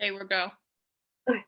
Okay, we'll go. Okay.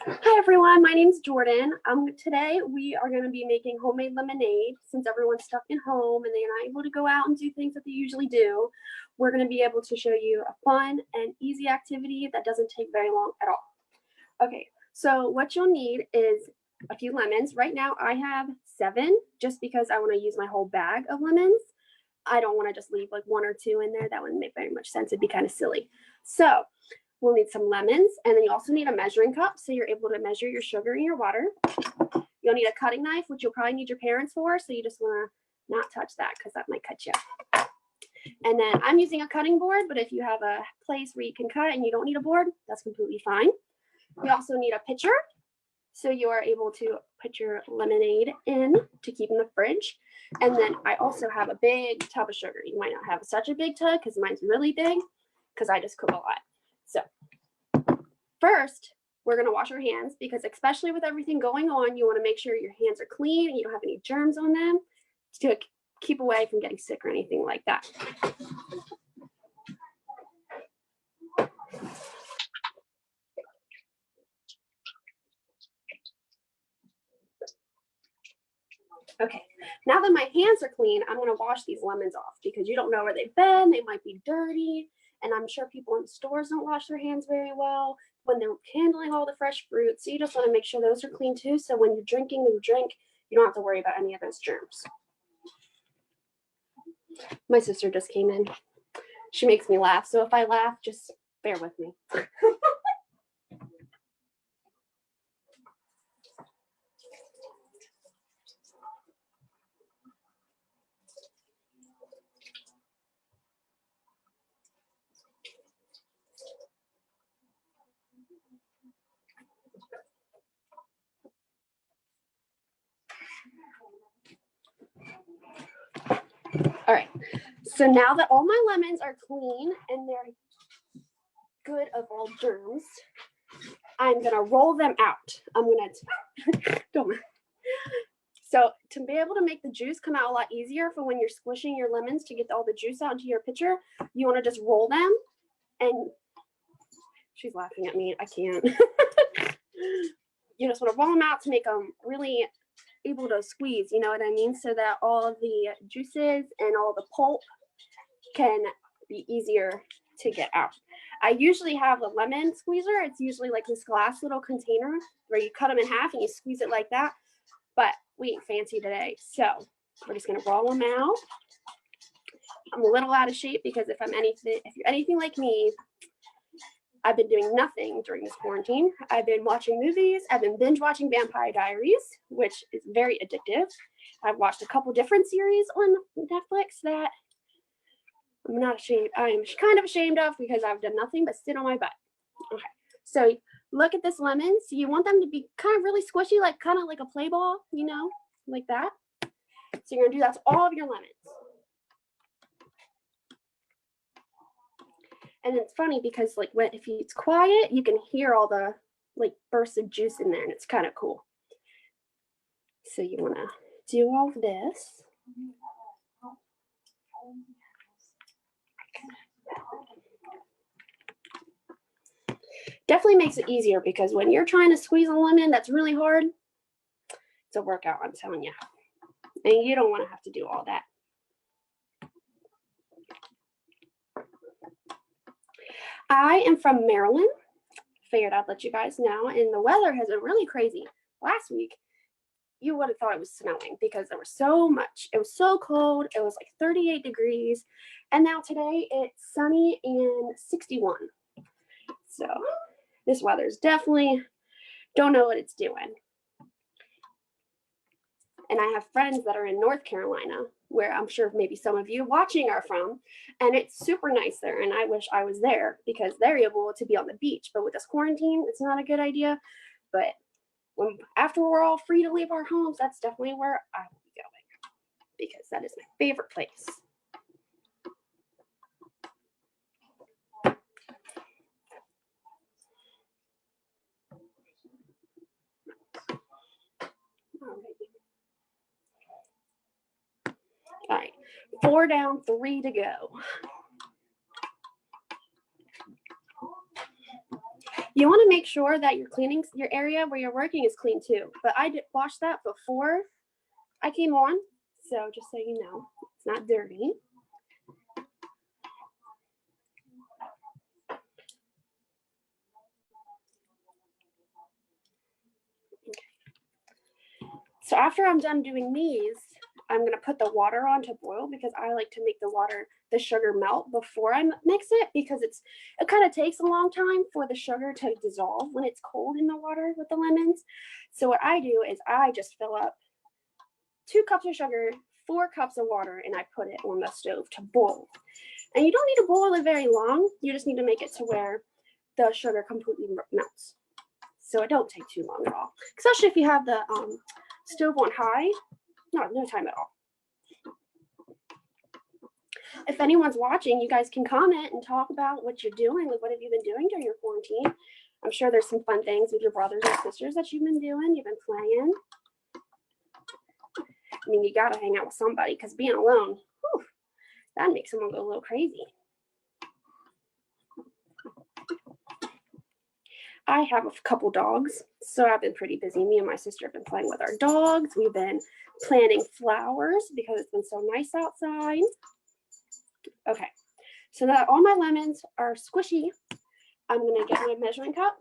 Hi everyone, my name is Jordan. Today we are going to be making homemade lemonade. Since everyone's stuck in home and they're not able to go out and do things that they usually do, we're going to be able to show you a fun and easy activity that doesn't take very long at all. Okay, so what you'll need is a few lemons. Right now I have 7 just because I want to use my whole bag of lemons. I don't want to just leave like 1 or 2 in there. That wouldn't make very much sense. It'd be kind of silly. So we'll need some lemons, and then you also need a measuring cup so you're able to measure your sugar and your water. You'll need a cutting knife, which you'll probably need your parents for, so you just want to not touch that because that might cut you. And then I'm using a cutting board, but if you have a place where you can cut and you don't need a board, that's completely fine. You also need a pitcher, so you are able to put your lemonade in to keep in the fridge. And then I also have a big tub of sugar. You might not have such a big tub because mine's really big because I just cook a lot. So first, we're going to wash our hands because especially with everything going on, you want to make sure your hands are clean and you don't have any germs on them to keep away from getting sick or anything like that. Okay, now that my hands are clean, I'm going to wash these lemons off because you don't know where they've been. They might be dirty, and I'm sure people in stores don't wash their hands very well when they're handling all the fresh fruit. So you just want to make sure those are clean too, so when you're drinking the drink, you don't have to worry about any of those germs. My sister just came in. She makes me laugh, so if I laugh, just bear with me. All right, so now that all my lemons are clean and they're good of all germs, I'm gonna roll them out. So to be able to make the juice come out a lot easier for when you're squishing your lemons to get all the juice out into your pitcher, you wanna just roll them, and she's laughing at me, I can't. You just wanna roll them out to make them really able to squeeze, you know what I mean? So that all of the juices and all the pulp can be easier to get out. I usually have a lemon squeezer. It's usually like this glass little container where you cut them in half and you squeeze it like that. But we ain't fancy today. So we're just gonna roll them out. I'm a little out of shape because if you're anything like me, I've been doing nothing during this quarantine. I've been watching movies. I've been binge watching Vampire Diaries, which is very addictive. I've watched a couple different series on Netflix that I'm not ashamed. I'm kind of ashamed of because I've done nothing but sit on my butt. Okay, so look at this lemon. So you want them to be kind of really squishy, like kind of like a play ball, you know, like that. So you're gonna do that to all of your lemons. And it's funny because like if it's quiet, you can hear all the like bursts of juice in there, and it's kind of cool. So you want to do all of this. Definitely makes it easier because when you're trying to squeeze a lemon, that's really hard. It's a workout, I'm telling you. And you don't want to have to do all that. I am from Maryland. Figured I'd let you guys know. And the weather has been really crazy. Last week, you would have thought it was snowing because there was so much. It was so cold. It was like 38 degrees. And now today it's sunny and 61. So this weather's definitely don't know what it's doing. And I have friends that are in North Carolina, where I'm sure maybe some of you watching are from, and it's super nice there. And I wish I was there because they're able to be on the beach. But with this quarantine, it's not a good idea. But after we're all free to leave our homes, that's definitely where I will be going because that is my favorite place. All right, 4 down, 3 to go. You want to make sure that you're cleaning your area where you're working is clean too. But I did wash that before I came on, so just so you know, it's not dirty. So after I'm done doing these, I'm gonna put the water on to boil because I like to make the sugar melt before I mix it, because it kind of takes a long time for the sugar to dissolve when it's cold in the water with the lemons. So what I do is I just fill up 2 cups of sugar, 4 cups of water, and I put it on the stove to boil. And you don't need to boil it very long. You just need to make it to where the sugar completely melts. So it don't take too long at all, especially if you have the stove on high. No time at all. If anyone's watching, you guys can comment and talk about what you're doing. Like, what have you been doing during your quarantine? I'm sure there's some fun things with your brothers and sisters that you've been doing. You've been playing. I mean, you gotta hang out with somebody, because being alone, whew, that makes someone go a little crazy. I have a couple dogs, so I've been pretty busy. Me and my sister have been playing with our dogs. We've been planting flowers because it's been so nice outside. Okay, so now all my lemons are squishy, I'm gonna get my measuring cup.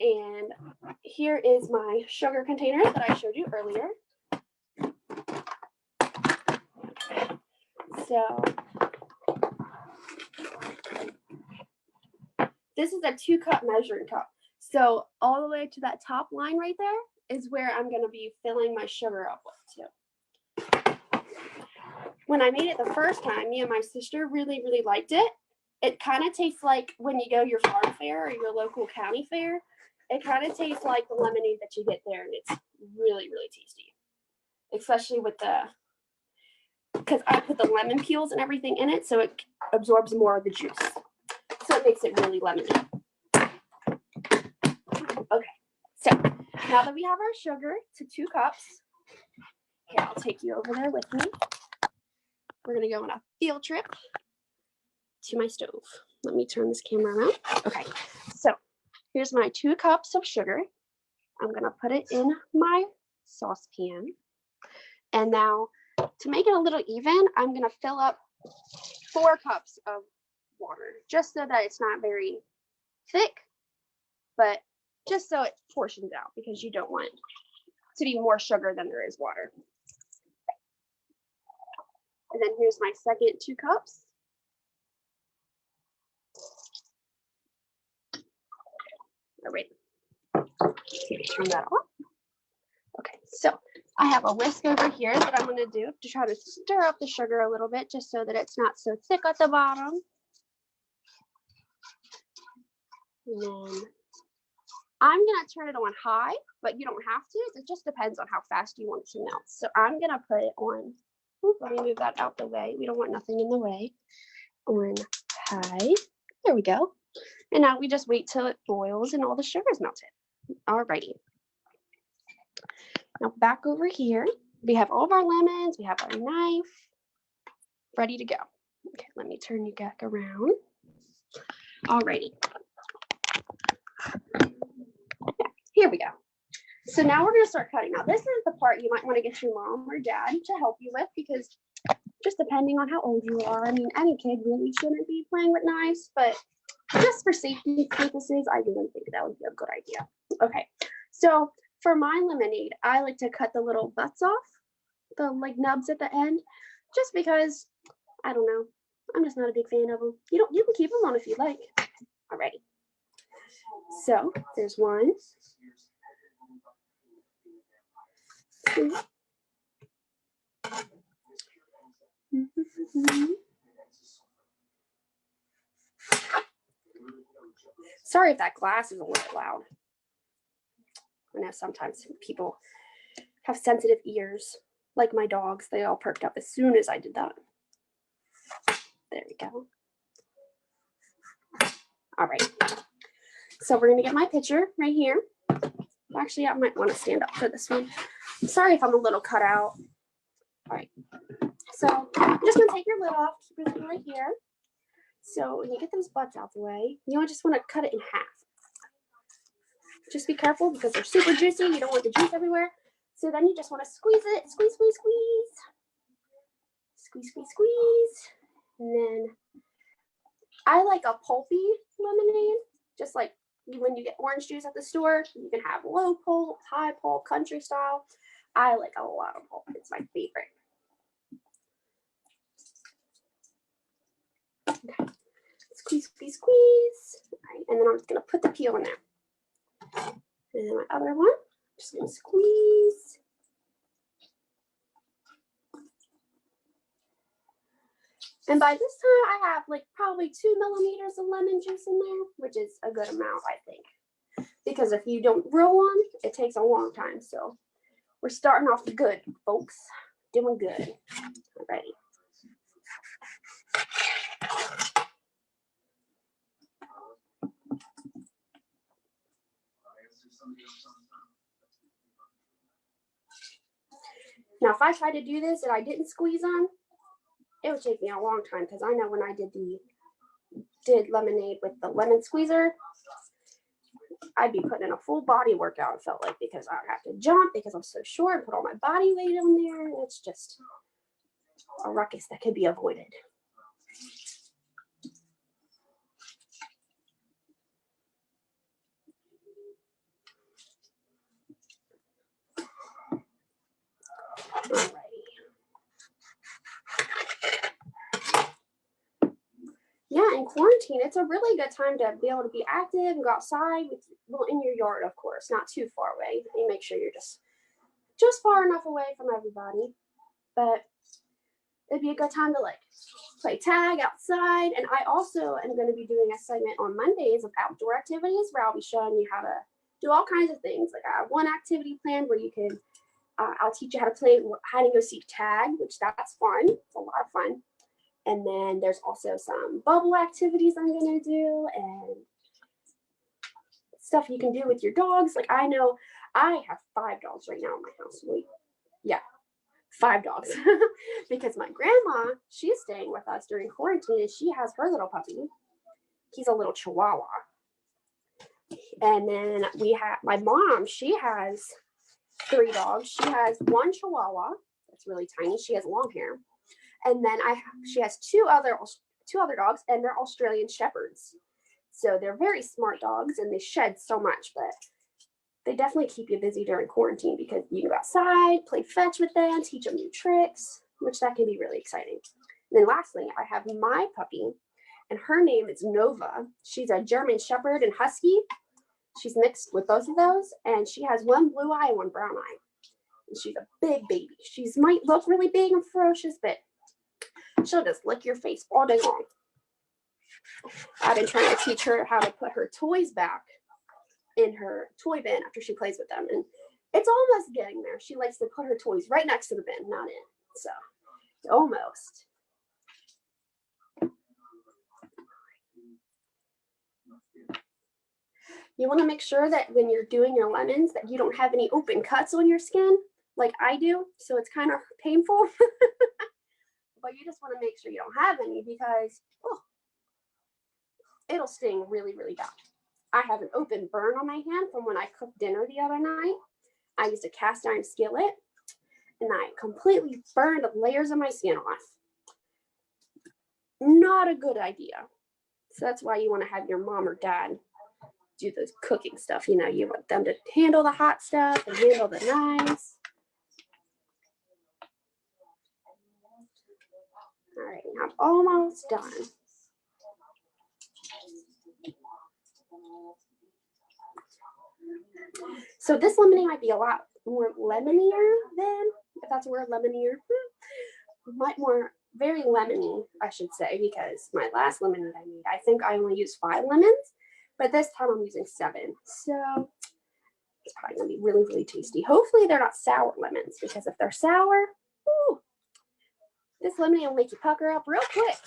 And here is my sugar container that I showed you earlier. So this is a 2-cup measuring cup. So all the way to that top line right there is where I'm gonna be filling my sugar up with too. When I made it the first time, me and my sister really, really liked it. It kind of tastes like when you go to your farm fair or your local county fair. It kind of tastes like the lemonade that you get there, and it's really, really tasty. Especially with because I put the lemon peels and everything in it, so it absorbs more of the juice. So it makes it really lemony. Okay, so now that we have our sugar to 2 cups, here, I'll take you over there with me. We're gonna go on a field trip to my stove. Let me turn this camera around. Okay, so here's my 2 cups of sugar. I'm gonna put it in my saucepan. And now to make it a little even, I'm gonna fill up 4 cups of water, just so that it's not very thick, but just so it portions out, because you don't want to be more sugar than there is water. And then here's my second 2 cups. All right, turn that off. Okay, so I have a whisk over here that I'm going to do to try to stir up the sugar a little bit, just so that it's not so thick at the bottom. And then I'm going to turn it on high, but you don't have to. It just depends on how fast you want it to melt. So I'm going to put it on, let me move that out the way. We don't want nothing in the way. On high. There we go. And now we just wait till it boils and all the sugar is melted. Alrighty. Now back over here, we have all of our lemons, we have our knife, ready to go. Okay, let me turn you back around. Alrighty. Yeah, here we go. So now we're gonna start cutting. Now this is the part you might want to get your mom or dad to help you with, because just depending on how old you are, I mean, any kid really shouldn't be playing with knives, but just for safety purposes, I really think that would be a good idea. Okay, so for my lemonade, I like to cut the little butts off, the like nubs at the end, just because, I don't know, I'm just not a big fan of them. You can keep them on if you like. Alrighty. So there's 1, 2. Sorry if that glass is a little bit loud. I know sometimes people have sensitive ears, like my dogs. They all perked up as soon as I did that. There we go. All right. So we're going to get my pitcher right here. Actually, I might want to stand up for this one. Sorry if I'm a little cut out. All right. So I'm just going to take your lid off. Keep it right here. So when you get those butts out the way, you just want to cut it in half. Just be careful because they're super juicy. You don't want the juice everywhere. So then you just want to squeeze it. Squeeze, squeeze, squeeze. Squeeze, squeeze, squeeze. And then I like a pulpy lemonade. Just like when you get orange juice at the store, you can have low pulp, high pulp, country style. I like a lot of pulp. It's my favorite. Okay. Squeeze, squeeze, squeeze. All right. And then I'm just going to put the peel in there. And then my other one, just going to squeeze. And by this time, I have like probably 2 millimeters of lemon juice in there, which is a good amount, I think. Because if you don't roll one, it takes a long time. So we're starting off good, folks. Doing good. Alrighty. Now, if I tried to do this and I didn't squeeze on, it would take me a long time because I know when I did lemonade with the lemon squeezer, I'd be putting in a full body workout, it felt like, because I would have to jump because I'm so short and put all my body weight on there. And it's just a ruckus that could be avoided. Alrighty. Yeah, in quarantine, it's a really good time to be able to be active and go outside, well, in your yard, of course, not too far away. You make sure you're just far enough away from everybody. But it'd be a good time to like play tag outside. And I also am going to be doing a segment on Mondays of outdoor activities where I'll be showing you how to do all kinds of things. Like I have one activity planned where you can, I'll teach you how to play hide and go seek tag, which that's fun. It's a lot of fun. And then there's also some bubble activities I'm going to do and stuff you can do with your dogs. Like I know I have 5 dogs right now in my house. Yeah, 5 dogs. Because my grandma, she's staying with us during quarantine and she has her little puppy. He's a little Chihuahua. And then we have my mom, she has 3 dogs. She has 1 Chihuahua that's really tiny. She has long hair. And then she has 2 other dogs, and they're Australian Shepherds. So they're very smart dogs, and they shed so much, but they definitely keep you busy during quarantine because you can go outside, play fetch with them, teach them new tricks, which that can be really exciting. And then lastly, I have my puppy, and her name is Nova. She's a German Shepherd and Husky. She's mixed with both of those, and she has 1 blue eye and 1 brown eye. And she's a big baby. She might look really big and ferocious, but she'll just lick your face all day long. I've been trying to teach her how to put her toys back in her toy bin after she plays with them. And it's almost getting there. She likes to put her toys right next to the bin, not in. So, almost. You want to make sure that when you're doing your lemons that you don't have any open cuts on your skin like I do. So it's kind of painful. But you just want to make sure you don't have any because it'll sting really, really bad. I have an open burn on my hand from when I cooked dinner the other night. I used a cast iron skillet and I completely burned layers of my skin off. Not a good idea. So that's why you want to have your mom or dad do the cooking stuff. You know, you want them to handle the hot stuff and handle the knives. All right, I'm almost done. So this lemonade might be a lot more lemonier than, if that's a word, lemonier. Very lemony, I should say, because my last lemonade I made, I think I only used 5 lemons, but this time I'm using 7. So it's probably gonna be really, really tasty. Hopefully they're not sour lemons, because if they're sour, this lemonade will make you pucker up real quick.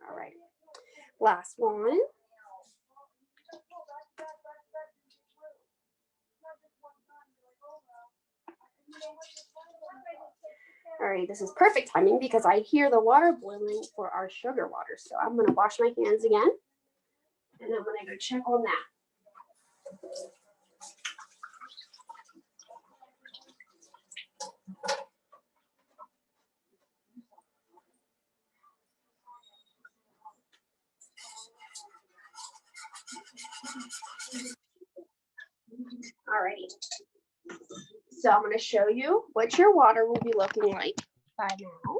All right. Last one. All right, this is perfect timing because I hear the water boiling for our sugar water. So I'm gonna wash my hands again and I'm gonna go check on that. Alrighty. So I'm going to show you what your water will be looking like by now.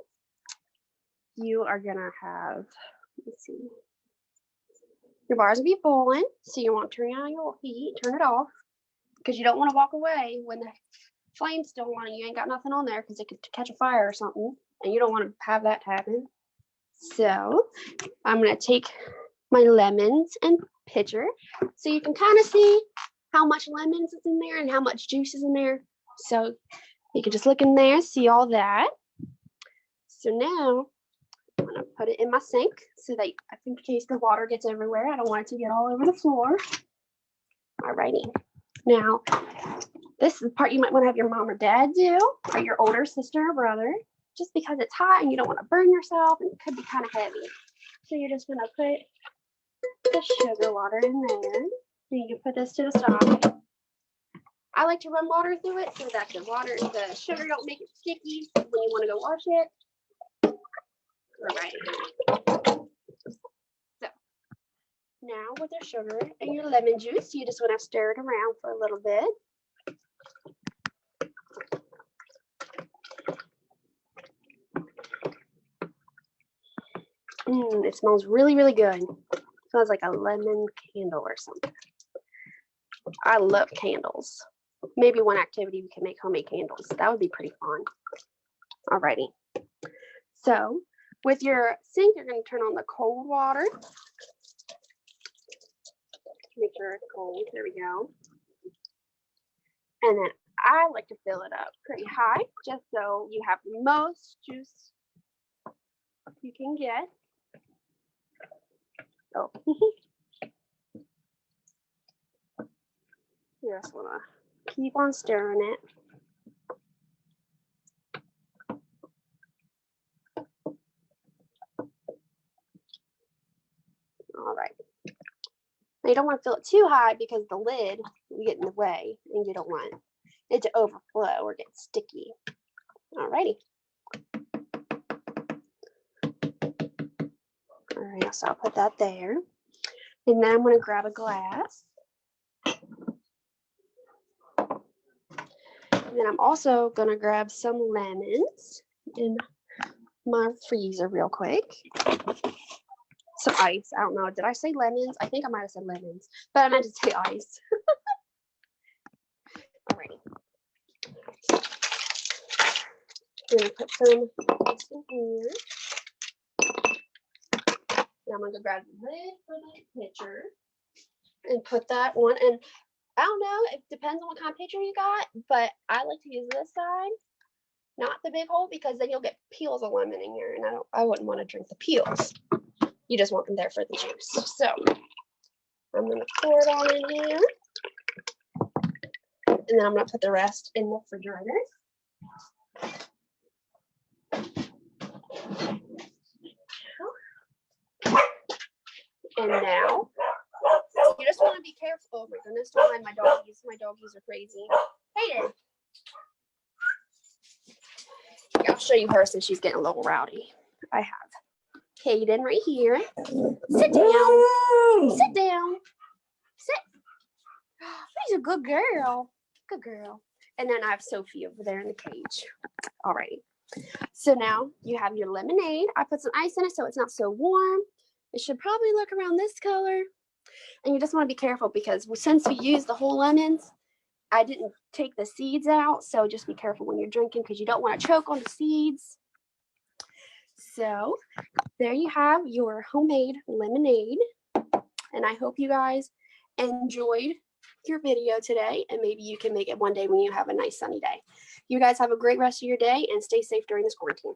You are going to have, let's see, your bars will be boiling. So you want to turn on your heat, turn it off, because you don't want to walk away when the flame's still on and you ain't got nothing on there because it could catch a fire or something. And you don't want to have that happen. So I'm going to take my lemons and pitcher so you can kind of see how much lemons is in there and how much juice is in there. So you can just look in there, see all that. So now I'm gonna put it in my sink so that in case the water gets everywhere, I don't want it to get all over the floor. Alrighty. Now, this is the part you might want to have your mom or dad do, or your older sister or brother, just because it's hot and you don't want to burn yourself and it could be kind of heavy. So you're just gonna put the sugar water in there. You can put this to the side. I like to run water through it so that the sugar don't make it sticky when you want to go wash it. All right. So now with your sugar and your lemon juice, you just want to stir it around for a little bit. It smells really, really good. It smells like a lemon candle or something. I love candles. Maybe one activity we can make homemade candles. That would be pretty fun. Alrighty. So with your sink, you're going to turn on the cold water. Make sure it's cold. There we go. And then I like to fill it up pretty high just so you have the most juice you can get. Oh. You just want to keep on stirring it. All right. Now you don't want to fill it too high because the lid will get in the way and you don't want it to overflow or get sticky. All righty. All right, so I'll put that there. And then I'm going to grab a glass. And then I'm also going to grab some lemons in my freezer real quick. Some ice. I don't know. Did I say lemons? I think I might have said lemons, but I meant to say ice. Alrighty. I'm going to put some ice in here. And I'm going to grab the lid for the pitcher and put that one. And I don't know, it depends on what kind of pitcher you got, but I like to use this side, not the big hole, because then you'll get peels of lemon in here, and I wouldn't want to drink the peels. You just want them there for the juice. So I'm going to pour it all in here, and then I'm going to put the rest in the refrigerator. And now you just want to be careful. Oh my goodness, don't mind my doggies. My doggies are crazy. Hayden. Yeah, I'll show you her since she's getting a little rowdy. I have Hayden right here. Sit down. Sit down. Sit. She's a good girl. Good girl. And then I have Sophie over there in the cage. All right. So now you have your lemonade. I put some ice in it so it's not so warm. It should probably look around this color. And you just want to be careful because since we used the whole lemons, I didn't take the seeds out. So just be careful when you're drinking because you don't want to choke on the seeds. So there you have your homemade lemonade. And I hope you guys enjoyed your video today. And maybe you can make it one day when you have a nice sunny day. You guys have a great rest of your day and stay safe during this quarantine.